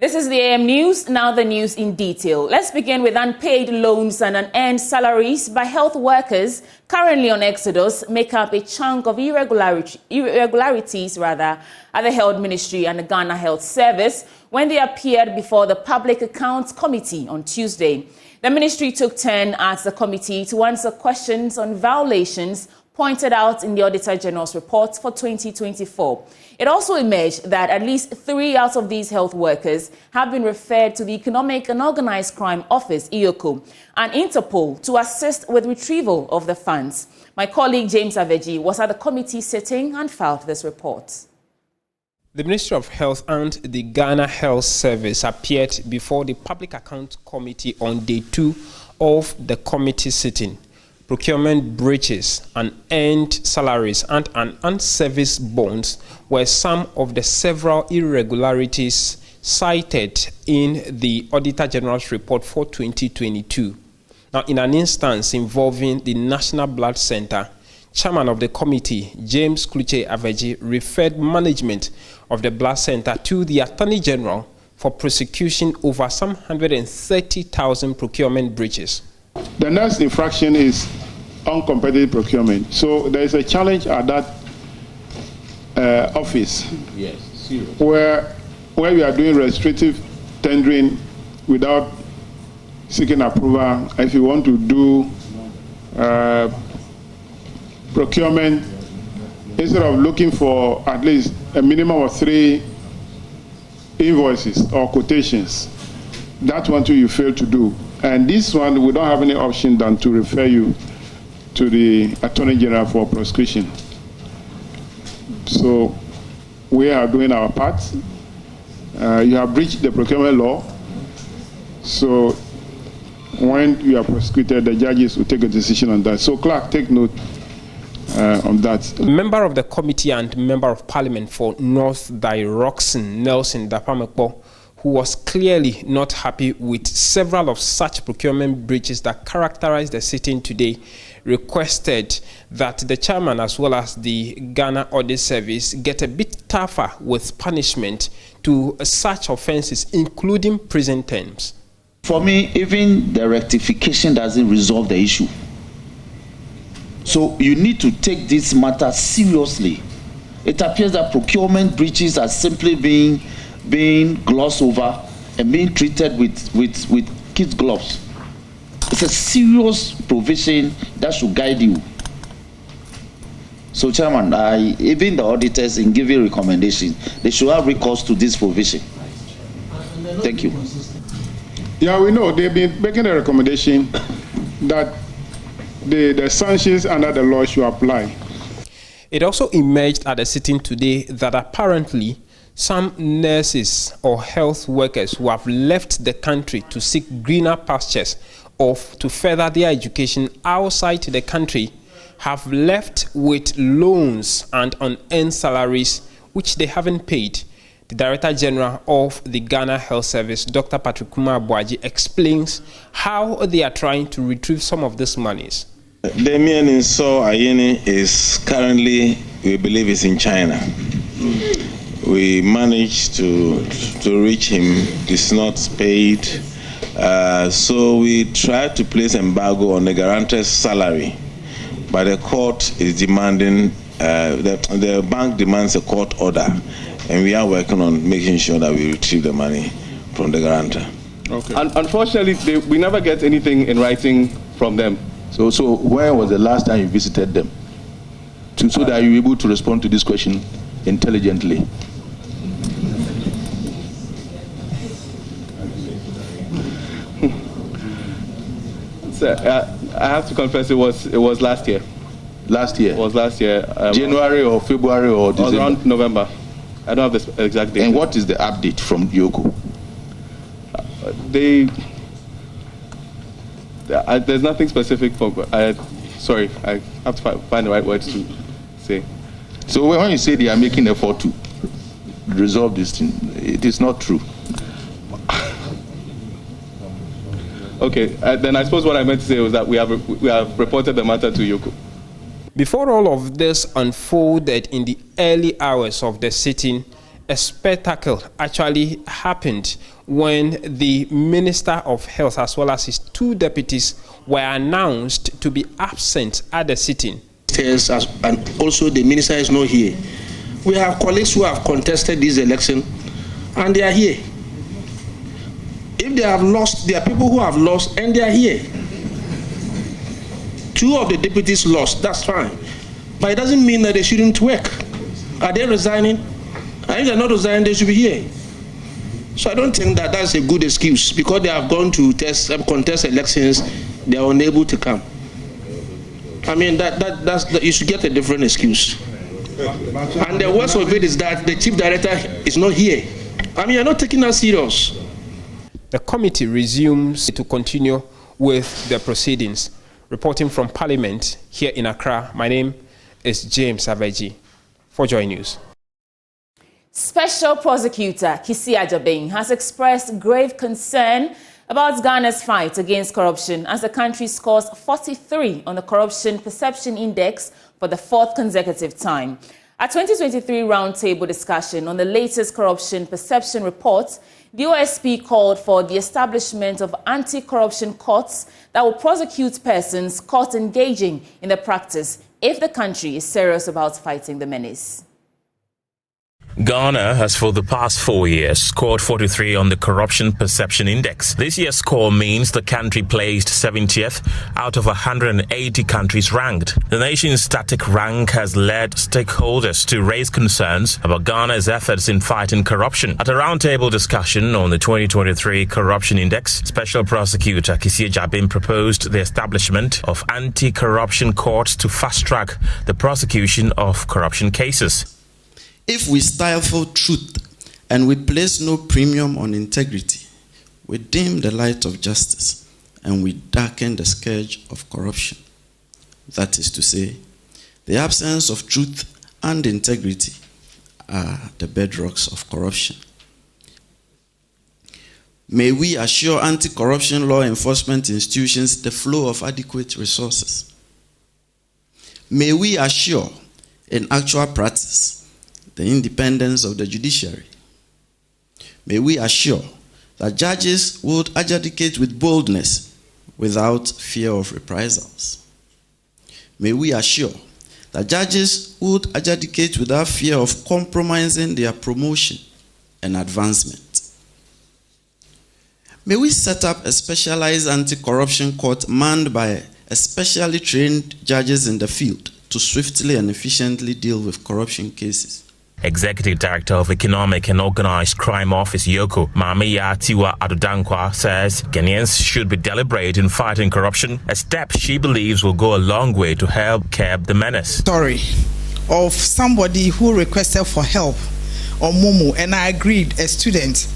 This is the AM News, now the news in detail. Let's begin with unpaid loans and unearned salaries by health workers currently on Exodus make up a chunk of irregularities at the Health Ministry and the Ghana Health Service when they appeared before the Public Accounts Committee on Tuesday. The ministry took turn at the committee to answer questions on violations pointed out in the Auditor General's report for 2024. It also emerged that at least 3 out of these health workers have been referred to the Economic and Organized Crime Office, EOCO, and Interpol to assist with retrieval of the funds. My colleague James Abochie was at the committee sitting and filed this report. The Ministry of Health and the Ghana Health Service appeared before the Public Accounts Committee on day 2 of the committee sitting. Procurement breaches, unearned salaries and unserviced bonds were some of the several irregularities cited in the Auditor General's report for 2022. Now, in an instance involving the National Blood Center, Chairman of the committee, James Abochie, referred management of the Blood Center to the Attorney General for prosecution over some 130,000 procurement breaches. The next infraction is uncompetitive procurement. So there is a challenge at that office. Yes, serious. Where we are doing restrictive tendering without seeking approval. If you want to do procurement, instead of looking for at least a minimum of 3 invoices or quotations, that one too you fail to do. And this one, we don't have any option than to refer you to the Attorney General for prosecution. So we are doing our part. You have breached the procurement law. So when you are prosecuted, the judges will take a decision on that. So clerk, take note on that. Member of the committee and member of parliament for North Diroxin, Nelson Dapamekpo, who was clearly not happy with several of such procurement breaches that characterized the sitting today, requested that the chairman as well as the Ghana Audit Service get a bit tougher with punishment to such offenses, including prison terms. For me, even the rectification doesn't resolve the issue. So you need to take this matter seriously. It appears that procurement breaches are simply being glossed over and being treated with kid gloves. It's a serious provision that should guide you. So, Chairman, even the auditors, in giving recommendations, they should have recourse to this provision. Thank you. Yeah, we know they've been making a recommendation that the sanctions under the law should apply. It also emerged at the sitting today that apparently some nurses or health workers who have left the country to seek greener pastures or to further their education outside the country have left with loans and unearned salaries which they haven't paid. The Director General of the Ghana Health Service, Dr. Patrick Abochie, explains how they are trying to retrieve some of these monies. Damien Inso Ayeni is currently, we believe, is in China. We managed to reach him. He's not paid. So we tried to place embargo on the guarantor's salary. But the court is demanding, the bank demands a court order. And we are working on making sure that we retrieve the money from the guarantor. Okay. Unfortunately, we never get anything in writing from them. So when was the last time you visited them? So that you're able to respond to this question intelligently. I have to confess, it was last year. Last year? It was last year. January or February or December? Around November. I don't have the exact date. And what is the update from EOCO? There's nothing specific for. Sorry, I have to find the right words to say. So when you say they are making an effort to resolve this thing, it is not true. Okay, then I suppose what I meant to say was that we have reported the matter to EOCO. Before all of this unfolded in the early hours of the sitting, a spectacle actually happened when the Minister of Health as well as his two deputies were announced to be absent at the sitting. And also the minister is not here. We have colleagues who have contested this election and they are here. If they have lost, there are people who have lost and they are here. Two of the deputies lost, that's fine. But it doesn't mean that they shouldn't work. Are they resigning? And if they're not resigning, they should be here. So I don't think that that's a good excuse. Because they have gone to contest elections, they are unable to come. I mean, you should get a different excuse. And the worst of it is that the chief director is not here. I mean, you're not taking us serious. The committee resumes to continue with the proceedings. Reporting from Parliament here in Accra, my name is James Abochie for JoyNews. Special Prosecutor Kisi Ajabeng has expressed grave concern about Ghana's fight against corruption as the country scores 43 on the Corruption Perception Index for the fourth consecutive time. A 2023 roundtable discussion on the latest corruption perception report, the OSP called for the establishment of anti-corruption courts that will prosecute persons caught engaging in the practice if the country is serious about fighting the menace. Ghana has for the past 4 years scored 43 on the Corruption Perception Index. This year's score means the country placed 70th out of 180 countries ranked. The nation's static rank has led stakeholders to raise concerns about Ghana's efforts in fighting corruption. At a roundtable discussion on the 2023 Corruption Index, Special Prosecutor Kisi Ajabeng proposed the establishment of anti-corruption courts to fast-track the prosecution of corruption cases. If we stifle truth and we place no premium on integrity, we dim the light of justice and we darken the scourge of corruption. That is to say, the absence of truth and integrity are the bedrocks of corruption. May we assure anti-corruption law enforcement institutions the flow of adequate resources. May we assure, in actual practice, the independence of the judiciary. May we assure that judges would adjudicate with boldness without fear of reprisals. May we assure that judges would adjudicate without fear of compromising their promotion and advancement. May we set up a specialized anti-corruption court manned by especially trained judges in the field to swiftly and efficiently deal with corruption cases. Executive Director of Economic and Organized Crime Office Yoko, Mahama Tiwa Adodankwa, says Ghanaians should be deliberate in fighting corruption, a step she believes will go a long way to help curb the menace. Story of somebody who requested for help on Momo, and I agreed, a student.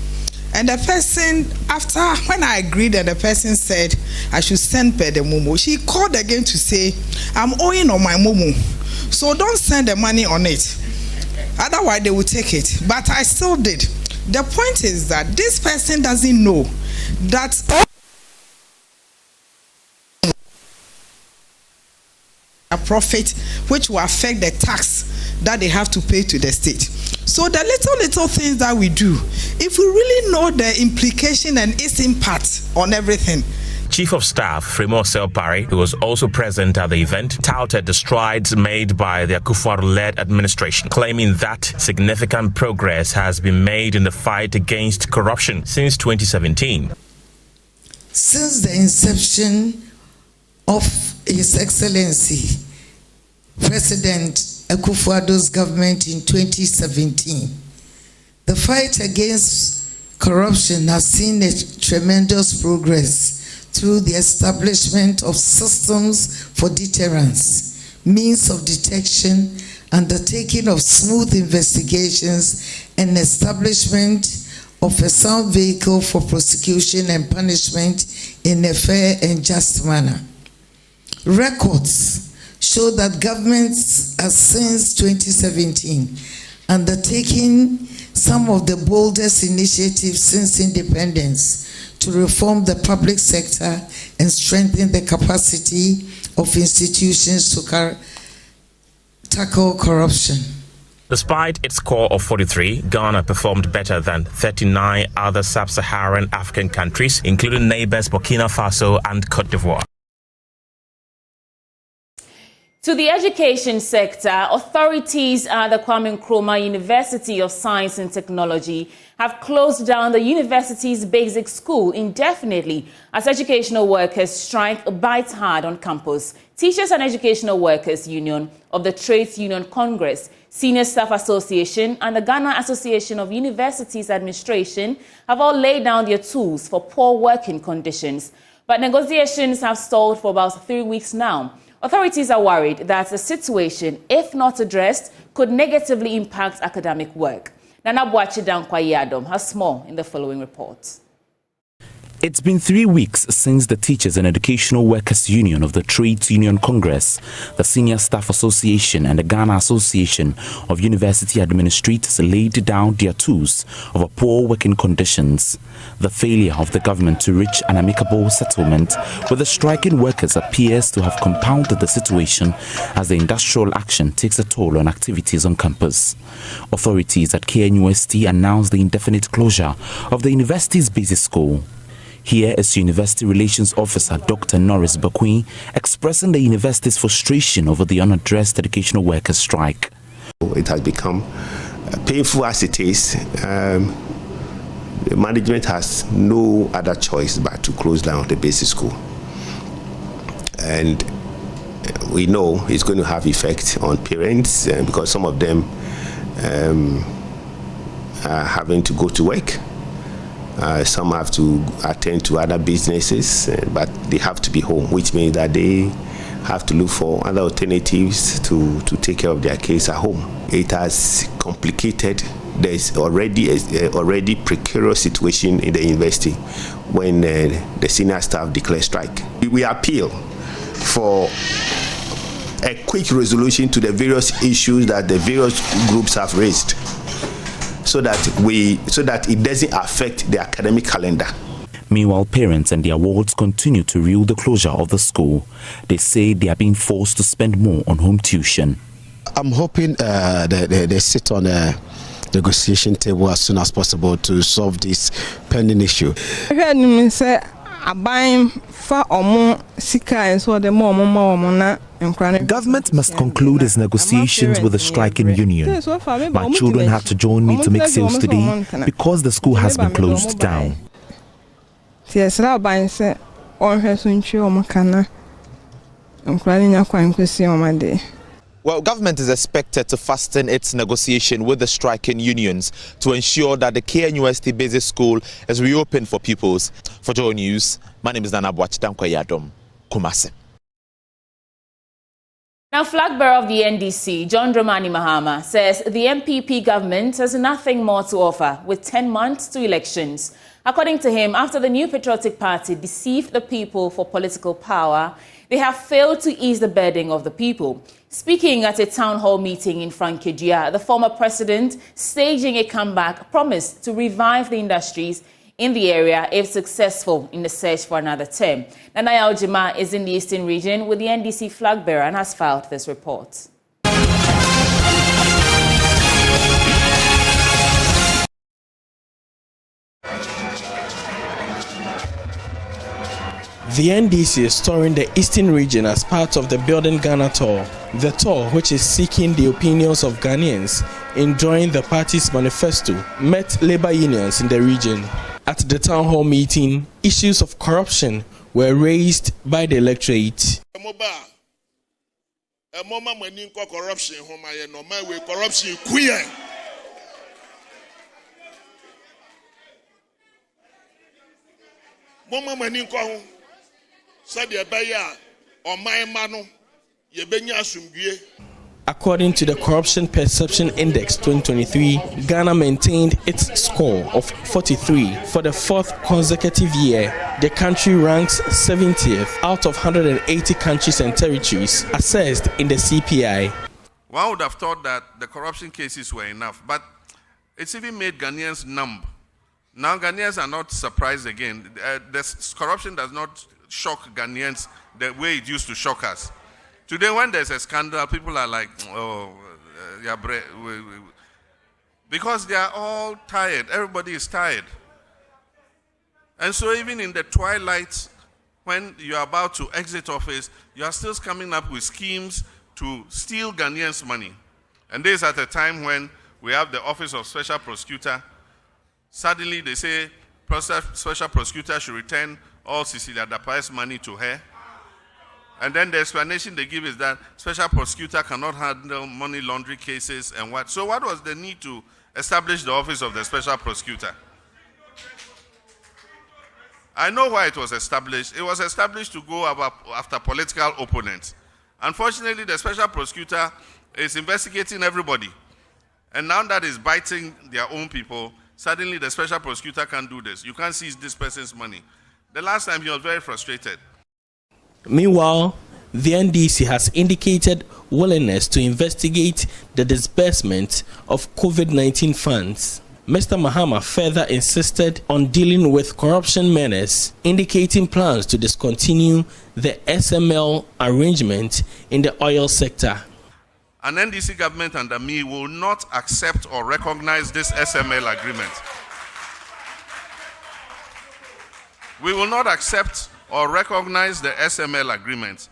And the person, after when I agreed and the person said I should send per the Momo, she called again to say, I'm owing on my Momo, so don't send the money on it. Otherwise, they will take it. But I still did. The point is that this person doesn't know that a profit which will affect the tax that they have to pay to the state. So the little things that we do, if we really know the implication and its impact on everything. Chief of Staff Fremo Selpari, who was also present at the event, touted the strides made by the Akufo-Addo-led administration, claiming that significant progress has been made in the fight against corruption since 2017. Since the inception of His Excellency President Akufo-Addo's government in 2017, the fight against corruption has seen a tremendous progress through the establishment of systems for deterrence, means of detection, undertaking of smooth investigations, and establishment of a sound vehicle for prosecution and punishment in a fair and just manner. Records show that governments have since 2017 undertaken some of the boldest initiatives since independence to reform the public sector and strengthen the capacity of institutions to tackle corruption. Despite its score of 43, Ghana performed better than 39 other sub-Saharan African countries, including neighbors Burkina Faso and Cote d'Ivoire. To the education sector, authorities at the Kwame Nkrumah University of Science and Technology have closed down the university's basic school indefinitely as educational workers strike bite hard on campus. Teachers and Educational Workers Union of the Trades Union Congress, Senior Staff Association and the Ghana Association of Universities Administration have all laid down their tools for poor working conditions. But negotiations have stalled for about 3 weeks now. Authorities are worried that the situation, if not addressed, could negatively impact academic work. Abochie has more in the following report. It's been 3 weeks since the Teachers and Educational Workers Union of the Trades Union Congress, the Senior Staff Association and the Ghana Association of University Administrators laid down their tools over poor working conditions. The failure of the government to reach an amicable settlement with the striking workers appears to have compounded the situation as the industrial action takes a toll on activities on campus. Authorities at KNUST announced the indefinite closure of the university's basic school. Here is University Relations Officer Dr. Norris Bakwin expressing the university's frustration over the unaddressed educational workers' strike. It has become painful as it is. The management has no other choice but to close down the basic school. And we know it's going to have effect on parents because some of them are having to go to work. Some have to attend to other businesses, but they have to be home, which means that they have to look for other alternatives to take care of their case at home. It has complicated. There's already a precarious situation in the university when the senior staff declare strike. We appeal for a quick resolution to the various issues that the various groups have raised, so that it doesn't affect the academic calendar. Meanwhile, parents and their wards continue to rue the closure of the school. They say they are being forced to spend more on home tuition. I'm hoping they sit on a negotiation table as soon as possible to solve this pending issue. Government must conclude its negotiations with the striking union. My children had to join me to make sales today because the school has been closed down. Well, government is expected to fasten its negotiation with the striking unions to ensure that the KNUST Basic School is reopened for pupils. For JoyNews, my name is Abochie, Kumasi. Now, flag bearer of the NDC, John Dramani Mahama, says the MPP government has nothing more to offer with 10 months to elections. According to him, after the New Patriotic Party deceived the people for political power, they have failed to ease the burden of the people. Speaking at a town hall meeting in Frankedia, the former president, staging a comeback, promised to revive the industries in the area if successful in the search for another term. Nanaya Ojima is in the Eastern region with the NDC flag bearer and has filed this report. The NDC is touring the Eastern region as part of the Building Ghana tour. The tour, which is seeking the opinions of Ghanaians in drawing the party's manifesto, met labor unions in the region. At the town hall meeting, issues of corruption were raised by the electorate. According to the Corruption Perception Index 2023, Ghana maintained its score of 43 for the fourth consecutive year. The country ranks 70th out of 180 countries and territories assessed in the CPI. One would have thought that the corruption cases were enough, but it's even made Ghanaians numb. Now Ghanaians are not surprised again. This corruption does not shock Ghanaians the way it used to shock us. Today, when there's a scandal, people are like, oh, their bread. Because they are all tired. Everybody is tired. And so even in the twilight, when you are about to exit office, you are still coming up with schemes to steal Ghanaians' money. And this is at a time when we have the Office of Special Prosecutor. Suddenly they say Special Prosecutor should return all Cecilia Dapa's money to her. And then the explanation they give is that Special Prosecutor cannot handle money laundering cases and what. So what was the need to establish the Office of the Special Prosecutor? I know why it was established. It was established to go after political opponents. Unfortunately, the Special Prosecutor is investigating everybody. And now that is biting their own people, suddenly the Special Prosecutor can't do this. You can't seize this person's money. The last time he was very frustrated. Meanwhile, the NDC has indicated willingness to investigate the disbursement of COVID-19 funds. Mr. Mahama further insisted on dealing with corruption menace, indicating plans to discontinue the SML arrangement in the oil sector. An NDC government under me will not accept or recognize this SML agreement. We will not accept or recognize the SML agreement.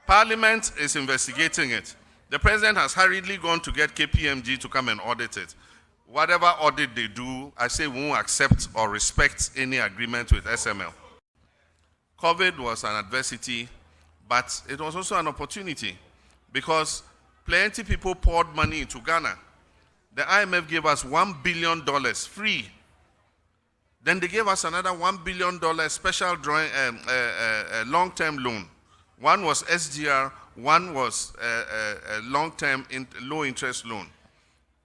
Parliament is investigating it. The president has hurriedly gone to get KPMG to come and audit it. Whatever audit they do, I say we won't accept or respect any agreement with SML. COVID was an adversity, but it was also an opportunity because plenty people poured money into Ghana. The IMF gave us $1 billion free. Then they gave us another $1 billion special long-term loan. One was SGR, one was a long-term low-interest loan.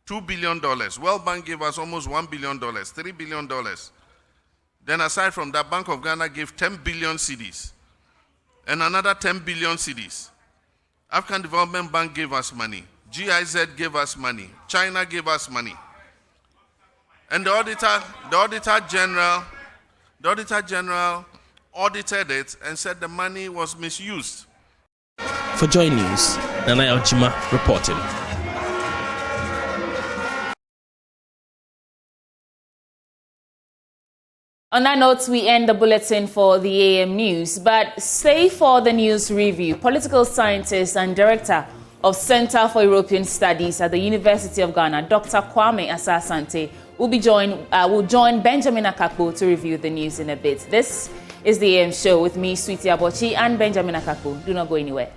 $2 billion. World Bank gave us almost $1 billion, $3 billion. Then aside from that, Bank of Ghana gave 10 billion cedis and another 10 billion cedis. African Development Bank gave us money. GIZ gave us money. China gave us money. And the Auditor General audited it and said the money was misused. For JoyNews, Nana Ojima reporting. On that note, we end the bulletin for the AM News. But stay for the news review. Political scientist and director of Center for European Studies at the University of Ghana, Dr. Kwame Asasante, will join Benjamin Akaku to review the news in a bit. This is the AM show with me, Sweetie Abochie, and Benjamin Akaku. Do not go anywhere.